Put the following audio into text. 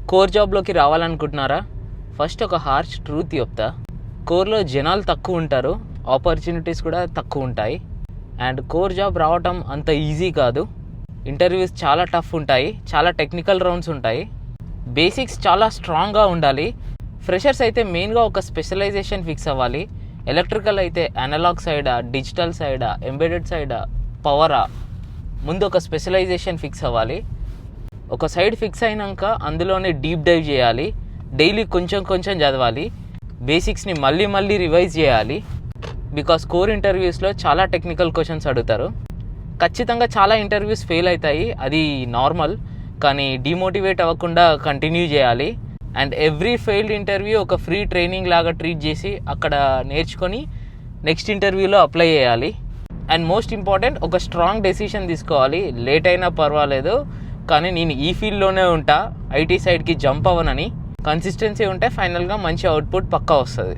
Core జాబ్లోకి రావాలనుకుంటున్నారా? First ఒక harsh truth చెప్తా. కోర్లో జనాలు తక్కువ ఉంటారు, ఆపర్చునిటీస్ కూడా తక్కువ ఉంటాయి. అండ్ కోర్ జాబ్ రావటం అంత ఈజీ కాదు. ఇంటర్వ్యూస్ చాలా టఫ్ ఉంటాయి, చాలా టెక్నికల్ రౌండ్స్ ఉంటాయి. బేసిక్స్ చాలా స్ట్రాంగ్గా ఉండాలి. ఫ్రెషర్స్ అయితే మెయిన్గా ఒక స్పెషలైజేషన్ ఫిక్స్ అవ్వాలి. ఎలక్ట్రికల్ అయితే అనలాగ్ సైడా, డిజిటల్ సైడా, ఎంబెడెడ్ సైడా, పవరా, ముందు ఒక స్పెషలైజేషన్ ఫిక్స్ అవ్వాలి. ఒక సైడ్ ఫిక్స్ అయినాక అందులోనే డీప్ డైవ్ చేయాలి. డైలీ కొంచెం కొంచెం చదవాలి. బేసిక్స్ని మళ్ళీ రివైజ్ చేయాలి. బికాస్ కోర్ ఇంటర్వ్యూస్లో చాలా టెక్నికల్ క్వశ్చన్స్ అడుగుతారు. ఖచ్చితంగా చాలా ఇంటర్వ్యూస్ ఫెయిల్ అవుతాయి, అది నార్మల్. కానీ డిమోటివేట్ అవ్వకుండా కంటిన్యూ చేయాలి. అండ్ ఎవ్రీ ఫెయిల్డ్ ఇంటర్వ్యూ ఒక ఫ్రీ ట్రైనింగ్ లాగా ట్రీట్ చేసి అక్కడ నేర్చుకొని నెక్స్ట్ ఇంటర్వ్యూలో అప్లై చేయాలి. అండ్ మోస్ట్ ఇంపార్టెంట్, ఒక స్ట్రాంగ్ డెసిషన్ తీసుకోవాలి. లేట్ అయినా పర్వాలేదు, కానీ నేను ఈ ఫీల్డ్లోనే ఉంటా, ఐటీ సైడ్కి జంప్ అవ్వనని. కన్సిస్టెన్సీ ఉంటే ఫైనల్గా మంచి అవుట్పుట్ పక్కా వస్తుంది.